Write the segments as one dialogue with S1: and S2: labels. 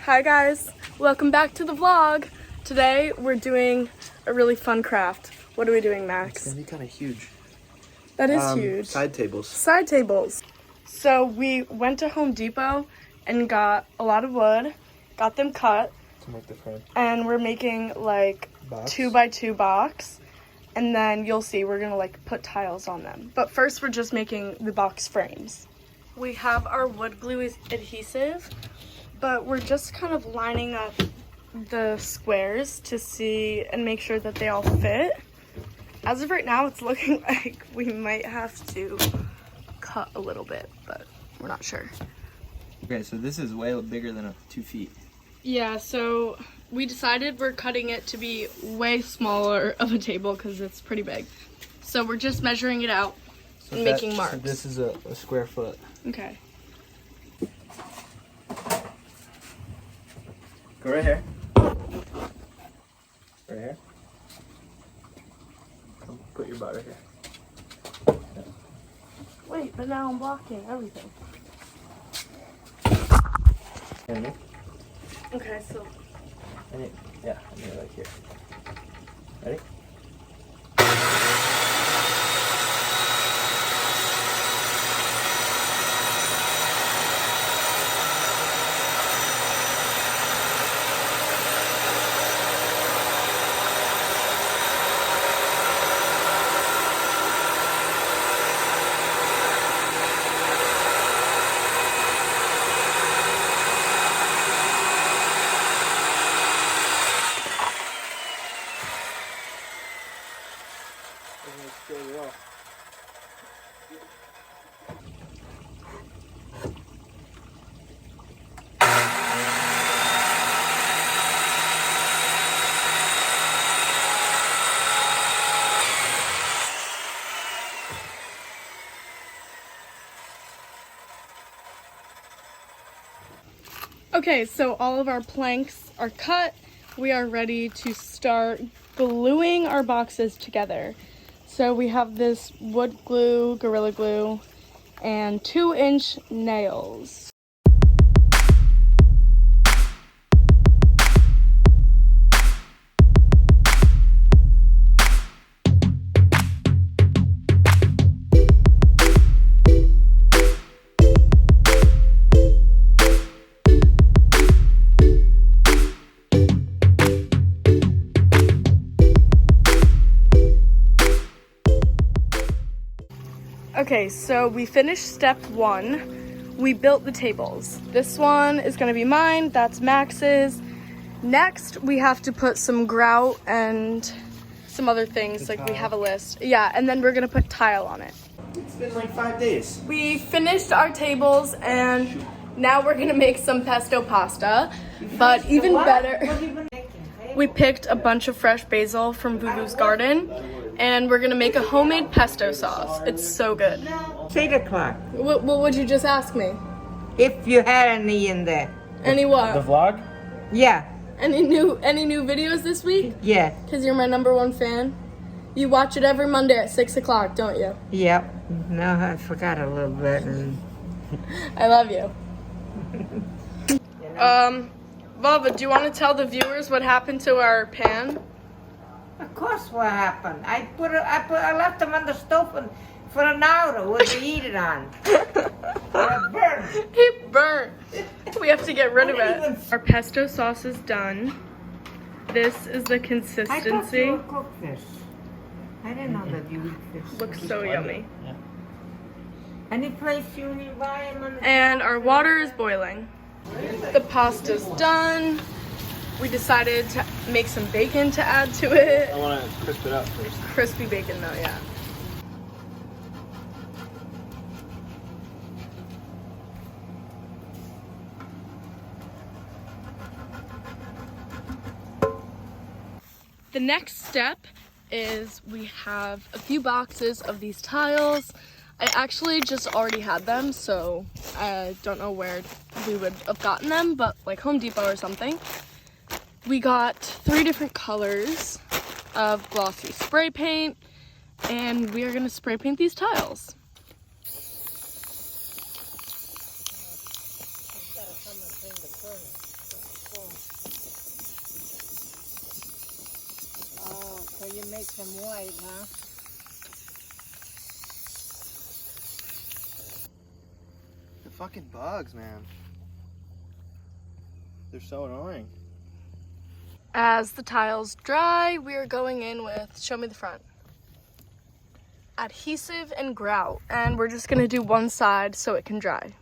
S1: Hi guys, welcome back to the vlog. Today we're doing a really fun craft. What are we doing, Max?
S2: It's gonna be kind of huge.
S1: That is huge.
S2: Side tables.
S1: Side tables. So we went to Home Depot and got a lot of wood, got them cut,
S2: To make the frame.
S1: and we're making like
S2: Box.
S1: 2x2 box. And then you'll see we're gonna like put tiles on them. But first we're just making the box frames. We have our wood glue adhesive, but we're just kind of lining up the squares to see and make sure that they all fit. As of right now, it's looking like we might have to cut a little bit, but we're not sure.
S2: Okay, so this is way bigger than 2 feet.
S1: Yeah, so we decided we're cutting it to be way smaller of a table because it's pretty big. So we're just measuring it out and making marks.
S2: So this is a square foot.
S1: Okay.
S2: Go right here. Right here. Come put your butt right here.
S1: Wait, but now I'm blocking everything.
S2: And
S1: Okay, so
S2: yeah, and you're like here. Ready?
S1: okay, so all of our planks are cut. We are ready to start gluing our boxes together. So we have this wood glue, Gorilla Glue, and 2-inch nails. Okay, so we finished step 1. We built the tables. This one is gonna be mine, that's Max's. Next, we have to put some grout and some other things, like we have a list. Yeah, and then we're gonna put tile on it.
S2: It's been like 5 days.
S1: We finished our tables and now we're gonna make some pesto pasta, but even better, we picked a bunch of fresh basil from Vuvu's garden and we're gonna make a homemade pesto sauce. It's so good.
S3: It's 8 o'clock.
S1: What would you just ask me?
S3: If you had any in there.
S1: Any what?
S2: The vlog?
S3: Yeah,
S1: Any new videos this week?
S3: yeah,
S1: Because you're my #1 fan. You watch it every Monday at 6 o'clock, don't you?
S3: yep. No, I forgot a little bit.
S1: I love you. Baba, do you want to tell the viewers what happened to our pan?
S3: Of course, what happened? I left them on the stove for an hour with the heater on. It burned.
S1: It burnt. We have to get rid of it. Our pesto sauce is done. This is the
S3: I thought
S1: consistency.
S3: you would cook this. I didn't know that you would this.
S1: Looks so yummy.
S2: Yeah.
S3: Any place you buy them on the
S1: And our water is boiling. The pasta's done. We decided to make some bacon to add to it.
S2: I want to crisp it up first.
S1: Crispy bacon though, yeah. The next step is we have a few boxes of these tiles. I actually just already had them, so I don't know where we would have gotten them, but like Home Depot or something. We got 3 different colors of glossy spray paint, and we are gonna spray paint these tiles.
S3: make them white, huh?
S2: The fucking bugs, man. They're so annoying.
S1: As the tiles dry, we are going in with, show me the front, adhesive and grout. And we're just gonna do one side so it can dry.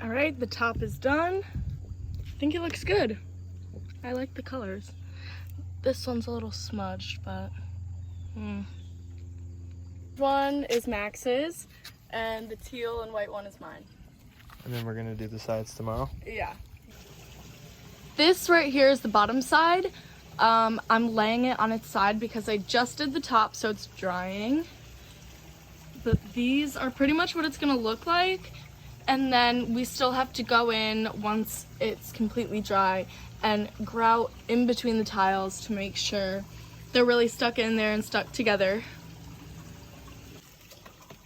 S1: All right, the top is done. I think it looks good. I like the colors. This one's a little smudged, but one is Max's, and the teal and white one is mine.
S2: And then we're gonna do the sides tomorrow.
S1: Yeah. This right here is the bottom side. I'm laying it on its side because I just did the top, so it's drying. But these are pretty much what it's gonna look like. And then we still have to go in once it's completely dry and grout in between the tiles to make sure they're really stuck in there and stuck together.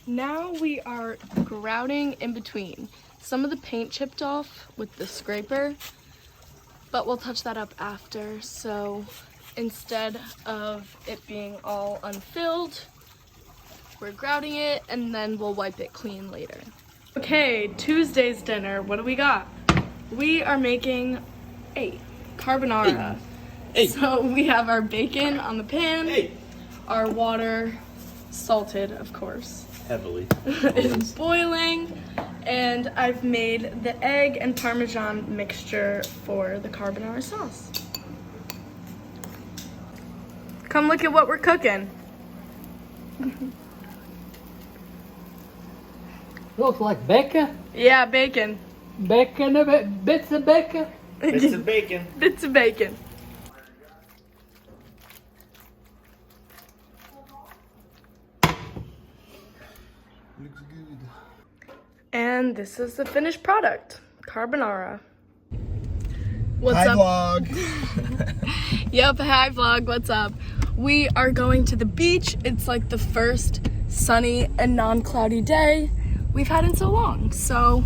S1: Now we are grouting in between. Some of the paint chipped off with the scraper, but we'll touch that up after. So instead of it being all unfilled, we're grouting it and then we'll wipe it clean later. Okay, Tuesday's dinner, what do we got? We are making carbonara. So we have our bacon on the pan, our water, salted of course,
S2: Heavily.
S1: is boiling, and I've made the egg and Parmesan mixture for the carbonara sauce. Come look at what we're cooking.
S3: Looks like bacon.
S1: Yeah, bacon.
S3: Bacon, bits of bacon.
S2: Bits of bacon.
S1: Bits of bacon.
S2: Looks good.
S1: And this is the finished product, carbonara. What's
S2: Hi,
S1: up?
S2: vlog.
S1: Yep, hi vlog, what's up? We are going to the beach. It's like the first sunny and non-cloudy day we've had in so long. So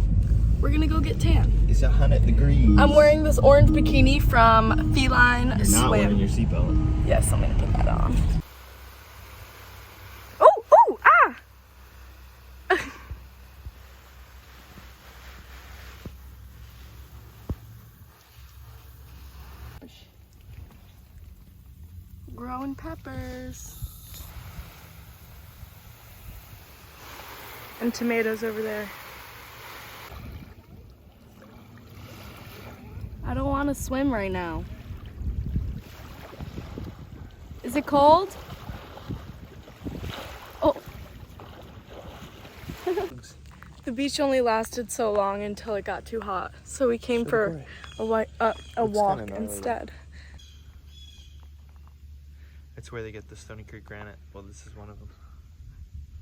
S1: we're gonna go get tan.
S2: It's 100 degrees.
S1: I'm wearing this orange bikini from Feline
S2: You're not
S1: Swim.
S2: wearing your seatbelt.
S1: Yes, I'm gonna put that on. Oh, ah! Growing peppers. And tomatoes over there. I don't want to swim right now. Is it cold? Oh. The beach only lasted so long until it got too hot. So we came for a walk instead.
S2: That's where they get the Stony Creek granite. Well, this is one of them.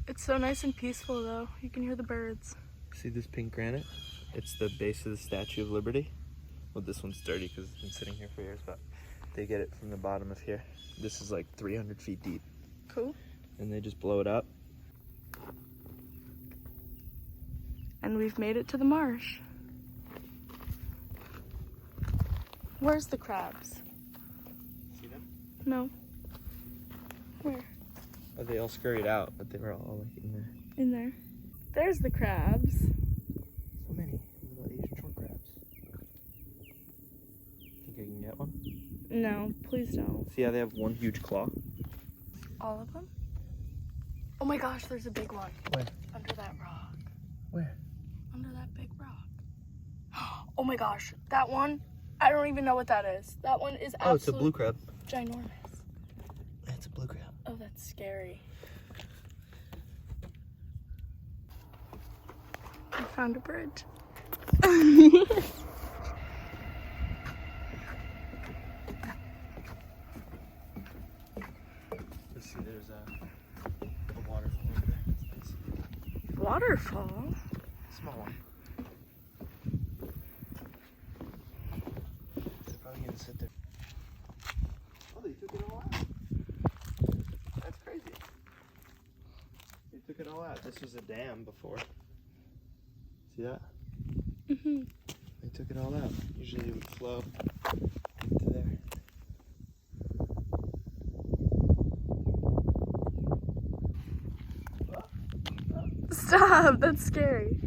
S1: It's so nice and peaceful though. You can hear the birds.
S2: See this pink granite? It's the base of the Statue of Liberty. Well, this one's dirty because it's been sitting here for years, but they get it from the bottom of here. This is like 300 feet deep.
S1: Cool.
S2: And they just blow it up.
S1: And we've made it to the marsh. Where's the crabs?
S2: See them?
S1: No. Where?
S2: Oh, they all scurried out, but they were all like in there.
S1: In there. There's the crabs.
S2: So many little Asian short crabs. Think I can get one?
S1: No, please don't.
S2: See how they have one huge claw?
S1: All of them? Oh my gosh, there's a big one.
S2: Where?
S1: Under that rock.
S2: Where?
S1: Under that big rock. Oh my gosh, that one, I don't even know what that is. That one is absolutely
S2: Oh, it's a blue crab.
S1: ginormous.
S2: It's a blue crab.
S1: Oh, that's scary. I found a bridge.
S2: Let's see, there's a waterfall over there. That's nice.
S1: Waterfall?
S2: Small one. They're probably gonna sit there. Oh, they took it all out. That's crazy. They took it all all out. This was a dam before. See that?
S1: Mm-hmm.
S2: They took it all out. Usually it would flow into there.
S1: Stop, that's scary.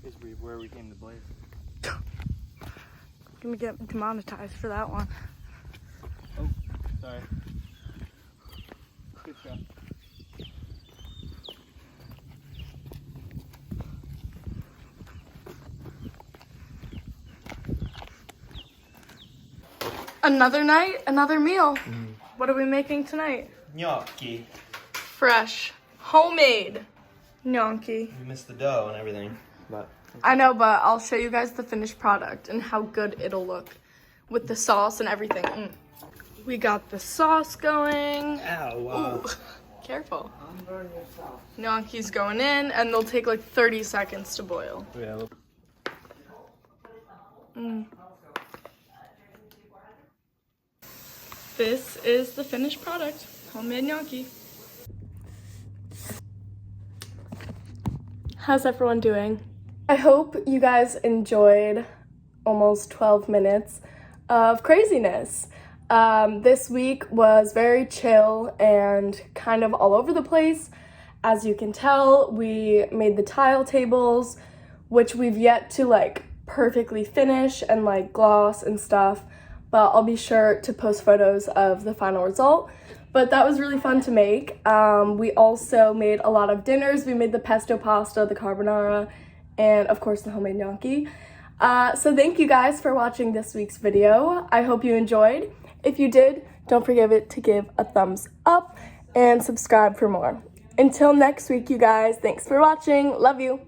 S2: Here's where we came to blaze.
S1: Gonna get demonetized for that one.
S2: Oh, sorry. Good job.
S1: Another night, another meal. What are we making tonight?
S2: Gnocchi.
S1: Fresh, homemade gnocchi.
S2: We missed the dough and everything, but
S1: I know, but I'll show you guys the finished product and how good it'll look with the sauce and everything. We got the sauce going.
S2: ow, wow.
S1: Ooh, careful.
S3: Unburn yourself.
S1: Gnocchi's going in, and they'll take like 30 seconds to boil.
S2: Yeah, look.
S1: This is the finished product, homemade gnocchi. How's everyone doing? I hope you guys enjoyed almost 12 minutes of craziness. This week was very chill and kind of all over the place. As you can tell, we made the tile tables, which we've yet to like perfectly finish and like gloss and stuff, but I'll be sure to post photos of the final result. But that was really fun to make. We also made a lot of dinners. We made the pesto pasta, the carbonara, and of course the homemade gnocchi. So thank you guys for watching this week's video. I hope you enjoyed. If you did, don't forget to give a thumbs up and subscribe for more. Until next week, you guys, thanks for watching. Love you.